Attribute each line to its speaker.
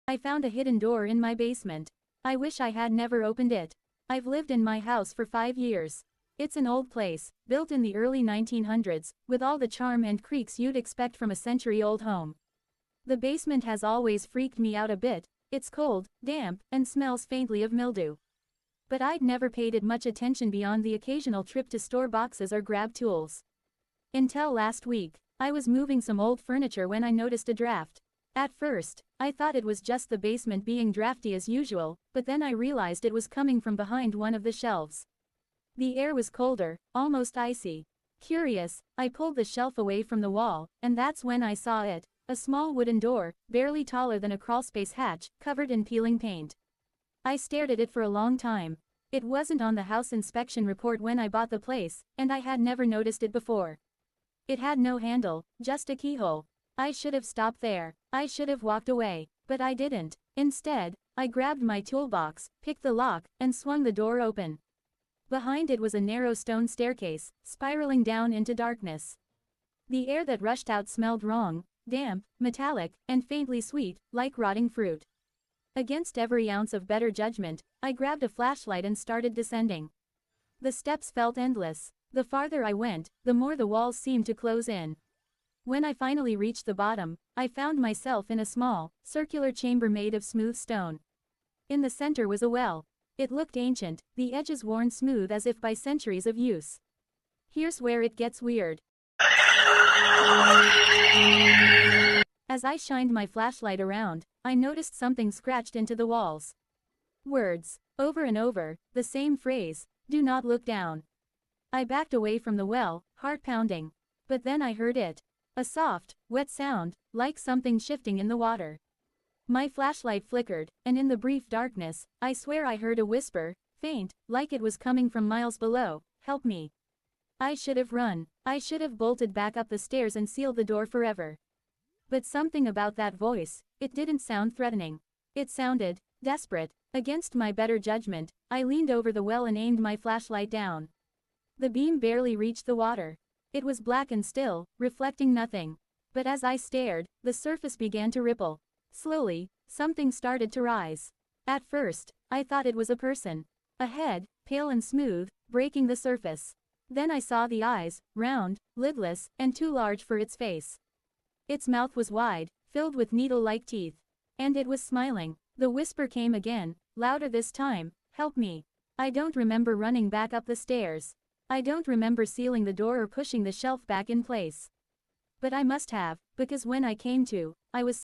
Speaker 1: I found a hidden door in my basement. I wish I had never opened it. I've lived in my house for 5 years. It's an old place, built in the early 1900s, with all the charm and creaks you'd expect from a century-old home. The basement has always freaked me out a bit. It's cold, damp, and smells faintly of mildew. But I'd never paid it much attention beyond the occasional trip to store boxes or grab tools. Until last week, I was moving some old furniture when I noticed a draft. At first, I thought it was just the basement being drafty as usual, but then I realized it was coming from behind one of the shelves. The air was colder, almost icy. Curious, I pulled the shelf away from the wall, and that's when I saw it, a small wooden door, barely taller than a crawlspace hatch, covered in peeling paint. I stared at it for a long time. It wasn't on the house inspection report when I bought the place, and I had never noticed it before. It had no handle, just a keyhole. I should have stopped there. I should have walked away, but I didn't. Instead, I grabbed my toolbox, picked the lock, and swung the door open. Behind it was a narrow stone staircase, spiraling down into darkness. The air that rushed out smelled wrong, damp, metallic, and faintly sweet, like rotting fruit. Against every ounce of better judgment, I grabbed a flashlight and started descending. The steps felt endless. The farther I went, the more the walls seemed to close in. When I finally reached the bottom, I found myself in a small, circular chamber made of smooth stone. In the center was a well. It looked ancient, the edges worn smooth as if by centuries of use. Here's where it gets weird. As I shined my flashlight around, I noticed something scratched into the walls. Words, over and over, the same phrase, "Do not look down." I backed away from the well, heart pounding. But then I heard it. A soft, wet sound, like something shifting in the water. My flashlight flickered, and in the brief darkness, I swear I heard a whisper, faint, like it was coming from miles below, "Help me." I should have run. I should have bolted back up the stairs and sealed the door forever. But something about that voice, it didn't sound threatening. It sounded desperate. Against my better judgment, I leaned over the well and aimed my flashlight down. The beam barely reached the water. It was black and still, reflecting nothing. But as I stared, the surface began to ripple. Slowly, something started to rise. At first, I thought it was a person. A head, pale and smooth, breaking the surface. Then I saw the eyes, round, lidless, and too large for its face. Its mouth was wide, filled with needle-like teeth. And it was smiling. The whisper came again, louder this time, "Help me." I don't remember running back up the stairs. I don't remember sealing the door or pushing the shelf back in place. But I must have, because when I came to, I was